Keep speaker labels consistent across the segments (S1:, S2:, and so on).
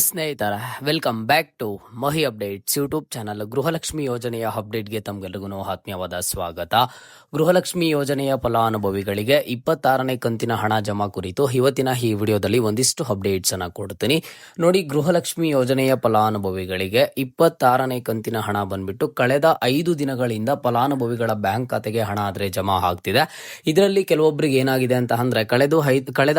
S1: ಸ್ನೇಹಿತರ welcome back to Mahi updates YouTube channel. Gruhalakshmi ಯೋಜನೆಯ ಅಪ್ಡೇಟ್ಗೆ ತಮಗೆಲ್ಲರಿಗೂ ಆತ್ಮೀಯವಾದ ಸ್ವಾಗತ. ಗೃಹಲಕ್ಷ್ಮಿ ಯೋಜನೆಯ ಫಲಾನುಭವಿಗಳಿಗೆ 26ನೇ ಕಂತಿನ ಹಣ ಜಮಾ ಕುರಿತು ಇವತ್ತಿನ ಈ ವಿಡಿಯೋದಲ್ಲಿ ಒಂದಿಷ್ಟು ಅಪ್ಡೇಟ್ಸ್ ಅನ್ನ ಕೊಡ್ತೀನಿ ನೋಡಿ. ಗೃಹಲಕ್ಷ್ಮಿ ಯೋಜನೆಯ ಫಲಾನುಭವಿಗಳಿಗೆ 26ನೇ ಕಂತಿನ ಹಣ ಬಂದ್ಬಿಟ್ಟು ಕಳೆದ 5 ದಿನಗಳಿಂದ ಫಲಾನುಭವಿಗಳ ಬ್ಯಾಂಕ್ ಖಾತೆಗೆ ಹಣ ಆದ್ರೆ ಜಮಾ ಆಗ್ತಿದೆ. ಇದರಲ್ಲಿ ಕೆಲವೊಬ್ಬರಿಗೆ ಏನಾಗಿದೆ ಅಂತ ಅಂದ್ರೆ ಕಳೆದ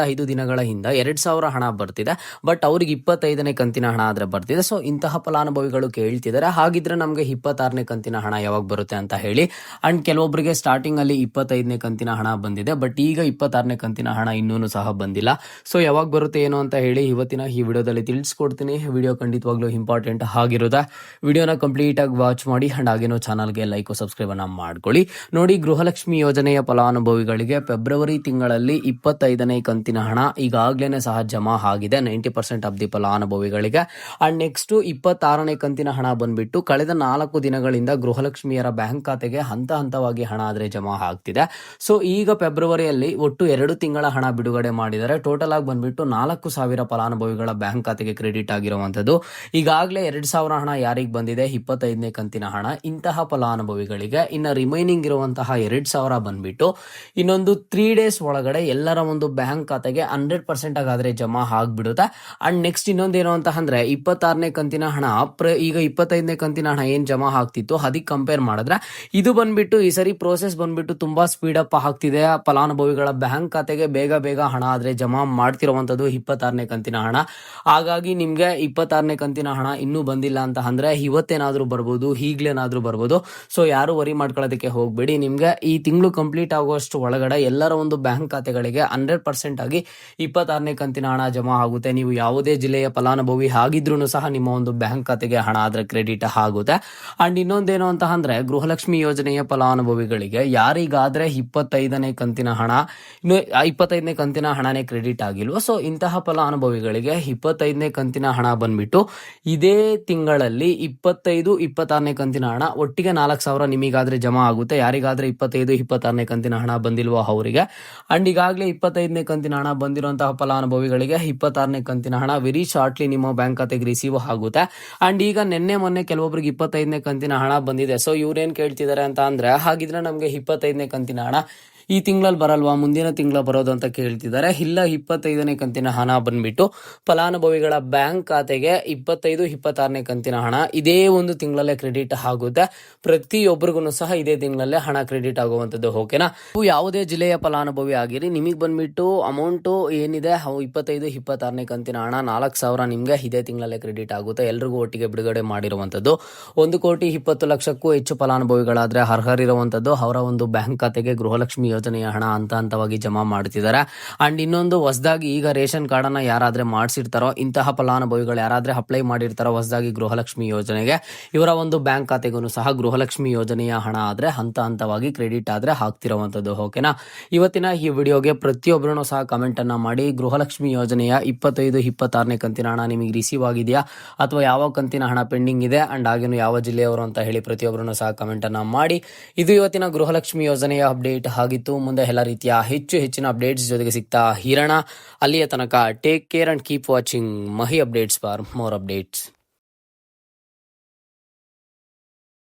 S1: 5 ದಿನಗಳ ಹಿಂದೆ 2,000 ಹಣ ಬರ್ತಿದೆ, ಬಟ್ ಅವ್ರಿಗೆ 25ನೇ ಕಂತಿನ ಹಣ ಆದ್ರೆ ಬರ್ತಿದೆ. ಸೊ ಇಂತಹ ಫಲಾನುಭವಿಗಳು ಕೇಳ್ತಿದ್ದಾರೆ, ಹಾಗಿದ್ರೆ ನಮಗೆ 26ನೇ ಕಂತಿನ ಹಣ ಯಾವಾಗ ಬರುತ್ತೆ ಅಂತ ಹೇಳಿ. ಅಂಡ್ ಕೆಲವೊಬ್ಬರಿಗೆ ಸ್ಟಾರ್ಟಿಂಗ್ ಅಲ್ಲಿ 25ನೇ ಕಂತಿನ ಹಣ ಬಂದಿದೆ, ಬಟ್ ಈಗ 26ನೇ ಕಂತಿನ ಹಣ ಇನ್ನೂ ಸಹ ಬಂದಿಲ್ಲ. ಸೊ ಯಾವಾಗ ಬರುತ್ತೆ ಏನು ಅಂತ ಹೇಳಿ ಇವತ್ತಿನ ಈ ವಿಡಿಯೋದಲ್ಲಿ ತಿಳಿಸ್ಕೊಡ್ತೀನಿ. ವಿಡಿಯೋ ಖಂಡಿತವಾಗ್ಲೂ ಇಂಪಾರ್ಟೆಂಟ್ ಆಗಿರುತ್ತೆ. ವಿಡಿಯೋನ ಕಂಪ್ಲೀಟ್ ಆಗಿ ವಾಚ್ ಮಾಡಿ ಅಂಡ್ ಹಾಗೇನೋ ಚಾನಲ್ಗೆ ಲೈಕ್ ಸಬ್ಸ್ಕ್ರೈಬ್ ಅನ್ನ ಮಾಡ್ಕೊಳ್ಳಿ. ನೋಡಿ, ಗೃಹಲಕ್ಷ್ಮಿ ಯೋಜನೆಯ ಫಲಾನುಭವಿಗಳಿಗೆ ಫೆಬ್ರವರಿ ತಿಂಗಳಲ್ಲಿ 25ನೇ ಕಂತಿನ ಹಣ ಈಗಾಗಲೇ ಸಹ ಜಮಾ ಆಗಿದೆ 90% ಆಫ್ ದಿ ಫಲಾನುಭವಿಗಳಿಗೆ. ಅಂಡ್ ನೆಕ್ಸ್ಟ್ 26ನೇ ಕಂತಿನ ಹಣ ಬಂದ್ಬಿಟ್ಟು ಕಳೆದ 4 ದಿನಗಳಿಂದ ಗೃಹಲಕ್ಷ್ಮಿಯರ ಬ್ಯಾಂಕ್ ಖಾತೆಗೆ ಹಂತವಾಗಿ ಹಣ ಆದ್ರೆ ಜಮಾ ಆಗ್ತಿದೆ. ಸೊ ಈಗ ಫೆಬ್ರವರಿಯಲ್ಲಿ ಒಟ್ಟು 2 ತಿಂಗಳ ಹಣ ಬಿಡುಗಡೆ ಮಾಡಿದರೆ ಟೋಟಲ್ ಆಗಿ ಬಂದ್ಬಿಟ್ಟು 4,000 ಫಲಾನುಭವಿಗಳ ಬ್ಯಾಂಕ್ ಖಾತೆಗೆ ಕ್ರೆಡಿಟ್ ಆಗಿರುವಂತದ್ದು. ಈಗಾಗಲೇ 2,000 ಹಣ ಯಾರಿಗೆ ಬಂದಿದೆ 25ನೇ ಕಂತಿನ ಹಣ, ಇಂತಹ ಫಲಾನುಭವಿಗಳಿಗೆ ಇನ್ನು ರಿಮೈನಿಂಗ್ ಇರುವಂತಹ 2,000 ಬಂದ್ಬಿಟ್ಟು ಇನ್ನೊಂದು 3 ಡೇಸ್ ಒಳಗಡೆ ಎಲ್ಲರ ಒಂದು ಬ್ಯಾಂಕ್ ಖಾತೆಗೆ 100% ಆಗಾದ್ರೆ ಜಮಾ ಆಗ್ಬಿಡುತ್ತೆ. ಅಂಡ್ ನೆಕ್ಸ್ಟ್ ಇನ್ನೊಂದೇನು ಅಂತ ಅಂದ್ರೆ 26ನೇ ಕಂತಿನ ಹಣ ಈಗ 25ನೇ ಕಂತಿನ ಹಣ ಏನ್ ಜಮಾ ಆಗ್ತಿತ್ತು ಅದಕ್ಕೆ ಕಂಪೇರ್ ಮಾಡಿದ್ರೆ ಇದು ಬಂದ್ಬಿಟ್ಟು ಈ ಸರಿ ಪ್ರೋಸೆಸ್ ಬಂದ್ಬಿಟ್ಟು ತುಂಬಾ ಸ್ಪೀಡ್ ಅಪ್ ಆಗ್ತಿದೆ. ಫಲಾನುಭವಿಗಳ ಬ್ಯಾಂಕ್ ಖಾತೆಗೆ ಬೇಗ ಹಣ ಆದ್ರೆ ಜಮಾ ಮಾಡ್ತಿರುವಂತದ್ದು 26ನೇ ಕಂತಿನ ಹಣ. ಹಾಗಾಗಿ ನಿಮ್ಗೆ 26ನೇ ಕಂತಿನ ಹಣ ಇನ್ನೂ ಬಂದಿಲ್ಲ ಅಂತ ಅಂದ್ರೆ ಇವತ್ತೇನಾದ್ರೂ ಬರ್ಬೋದು, ಈಗ್ಲೇನಾದ್ರೂ ಬರ್ಬೋದು. ಸೊ ಯಾರು ವರಿ ಮಾಡ್ಕೊಳ್ಳೋದಕ್ಕೆ ಹೋಗ್ಬೇಡಿ. ನಿಮ್ಗೆ ಈ ತಿಂಗಳು ಕಂಪ್ಲೀಟ್ ಆಗುವಷ್ಟು ಒಳಗಡೆ ಎಲ್ಲರ ಒಂದು ಬ್ಯಾಂಕ್ ಖಾತೆಗಳಿಗೆ 100% ಆಗಿ 26ನೇ ಕಂತಿನ ಹಣ ಜಮಾ ಆಗುತ್ತೆ. ನೀವು ಯಾವುದೇ ಜಿಲ್ಲೆಯ ಫಲಾನುಭವಿ ಆಗಿದ್ರೂ ಸಹ ನಿಮ್ಮ ಒಂದು ಬ್ಯಾಂಕ್ ಖಾತೆಗೆ ಹಣ ಆದ್ರೆ ಕ್ರೆಡಿಟ್ ಆಗುತ್ತೆ. ಅಂಡ್ ಇನ್ನೊಂದೇನು ಅಂತ ಅಂದ್ರೆ ಗೃಹಲಕ್ಷ್ಮಿ ಯೋಜನೆಯ ಫಲಾನುಭವಿಗಳಿಗೆ ಯಾರಿಗಾದ್ರೆ 25ನೇ ಕಂತಿನ ಹಣ ಇನ್ನು 25ನೇ ಕಂತಿನ ಹಣನೇ ಕ್ರೆಡಿಟ್ ಆಗಿಲ್ವೋ, ಸೊ ಇಂತಹ ಫಲಾನುಭವಿಗಳಿಗೆ 25ನೇ ಕಂತಿನ ಹಣ ಬಂದ್ಬಿಟ್ಟು ಇದೇ ತಿಂಗಳಲ್ಲಿ 26ನೇ ಕಂತಿನ ಹಣ ಒಟ್ಟಿಗೆ 4,000 ನಿಮಗಾದ್ರೆ ಜಮಾ ಆಗುತ್ತೆ. ಯಾರಿಗಾದ್ರೆ 26ನೇ ಕಂತಿನ ಹಣ ಬಂದಿಲ್ವೋ ಅವರಿಗೆ. ಅಂಡ್ ಈಗಾಗಲೇ 25ನೇ ಕಂತಿನ ಹಣ ಬಂದಿರುವಂತಹ ಫಲಾನುಭವಿಗಳಿಗೆ 26ನೇ ಕಂತಿನ ಹಣ ವೆರಿ ಶಾರ್ಟ್ಲಿ ನಿಮ್ಮ ಬ್ಯಾಂಕ್ ಖಾತೆಗೆ ರಿಸೀವ್ ಆಗುತ್ತೆ. ಅಂಡ್ ಈಗ ಮೊನ್ನೆ ಕೆಲವೊಬ್ಬರಿಗೆ 25ನೇ ಕಂತಿನ ಹಣ ಬಂದಿದೆ. ಸೊ ಇವ್ರೇನ್ ಕೇಳ್ತಿದ್ದಾರೆ ಅಂತ ಅಂದ್ರೆ, ಹಾಗಿದ್ರೆ ನಮ್ಗೆ 25ನೇ ಕಂತಿನ ಹಣ ಈ ತಿಂಗಳಲ್ಲಿ ಬರಲ್ವಾ, ಮುಂದಿನ ತಿಂಗಳ ಬರೋದು ಅಂತ ಕೇಳ್ತಿದ್ದಾರೆ. ಇಲ್ಲ, 25ನೇ ಕಂತಿನ ಹಣ ಬಂದ್ಬಿಟ್ಟು ಫಲಾನುಭವಿಗಳ ಬ್ಯಾಂಕ್ ಖಾತೆಗೆ 26ನೇ ಕಂತಿನ ಹಣ ಇದೇ ಒಂದು ತಿಂಗಳಲ್ಲೇ ಕ್ರೆಡಿಟ್ ಆಗುತ್ತೆ. ಪ್ರತಿಯೊಬ್ಬರಿಗೂ ಸಹ ಇದೇ ತಿಂಗಳಲ್ಲೇ ಹಣ ಕ್ರೆಡಿಟ್ ಆಗುವಂತದ್ದು. ಓಕೆನಾ? ನೀವು ಯಾವುದೇ ಜಿಲ್ಲೆಯ ಫಲಾನುಭವಿ ಆಗಿರಿ, ನಿಮಗೆ ಬಂದ್ಬಿಟ್ಟು ಅಮೌಂಟ್ ಏನಿದೆ 26ನೇ ಕಂತಿನ ಹಣ 4,000 ನಿಮ್ಗೆ ಇದೇ ತಿಂಗಳಲ್ಲೇ ಕ್ರೆಡಿಟ್ ಆಗುತ್ತೆ. ಎಲ್ರಿಗೂ ಒಟ್ಟಿಗೆ ಬಿಡುಗಡೆ ಮಾಡಿರುವಂತದ್ದು. 1,20,00,000ಕ್ಕೂ ಹೆಚ್ಚು ಫಲಾನುಭವಿಗಳಾದ್ರೆ ಅರ್ಹರಿರುವಂತದ್ದು ಅವರ ಒಂದು ಬ್ಯಾಂಕ್ ಖಾತೆಗೆ ಗೃಹಲಕ್ಷ್ಮಿ ಯೋಜನೆಯ ಹಣ ಹಂತವಾಗಿ ಜಮಾ ಮಾಡ್ತಿದ್ದಾರೆ. ಅಂಡ್ ಇನ್ನೊಂದು ಹೊಸದಾಗಿ ಈಗ ರೇಷನ್ ಕಾರ್ಡ್ ಅನ್ನ ಯಾರಾದ್ರೆ ಮಾಡಿಸಿರ್ತಾರೋ, ಇಂತಹ ಫಲಾನುಭವಿಗಳು ಯಾರಾದ್ರೆ ಅಪ್ಲೈ ಮಾಡಿರ್ತಾರೋ ಹೊಸದಾಗಿ ಗೃಹಲಕ್ಷ್ಮಿ ಯೋಜನೆಗೆ, ಇವರ ಒಂದು ಬ್ಯಾಂಕ್ ಖಾತೆಗೂ ಸಹ ಗೃಹಲಕ್ಷ್ಮಿ ಯೋಜನೆಯ ಹಣ ಆದ್ರೆ ಹಂತವಾಗಿ ಕ್ರೆಡಿಟ್ ಆದ್ರೆ ಆಗ್ತಿರುವಂತದ್ದು. ಓಕೆನಾ? ಇವತ್ತಿನ ಈ ವಿಡಿಯೋಗೆ ಪ್ರತಿಯೊಬ್ಬರೂ ಸಹ ಕಮೆಂಟ್ ಅನ್ನ ಮಾಡಿ, ಗೃಹಲಕ್ಷ್ಮಿ ಯೋಜನೆಯ 26ನೇ ಕಂತಿನ ಹಣ ನಿಮಗೆ ರಿಸೀವ್ ಆಗಿದೆಯಾ ಅಥವಾ ಯಾವ ಕಂತಿನ ಹಣ ಪೆಂಡಿಂಗ್ ಇದೆ, ಅಂಡ್ ಹಾಗೇನು ಯಾವ ಜಿಲ್ಲೆಯವರು ಅಂತ ಹೇಳಿ ಪ್ರತಿಯೊಬ್ಬರೂ ಸಹ ಕಮೆಂಟ್ ಅನ್ನ ಮಾಡಿ. ಇದು ಇವತ್ತಿನ ಗೃಹಲಕ್ಷ್ಮಿ ಯೋಜನೆಯ ಅಪ್ಡೇಟ್ ಆಗಿತ್ತು. ಮುಂದೆ ಎಲ್ಲ ರೀತಿಯ ಹೆಚ್ಚಿನ ಅಪ್ಡೇಟ್ಸ್ ಜೊತೆಗೆ ಸಿಗ್ತಾ ಇರೋಣ. ಅಲ್ಲಿಯ ತನಕ take care and keep watching Mahi updates for more updates.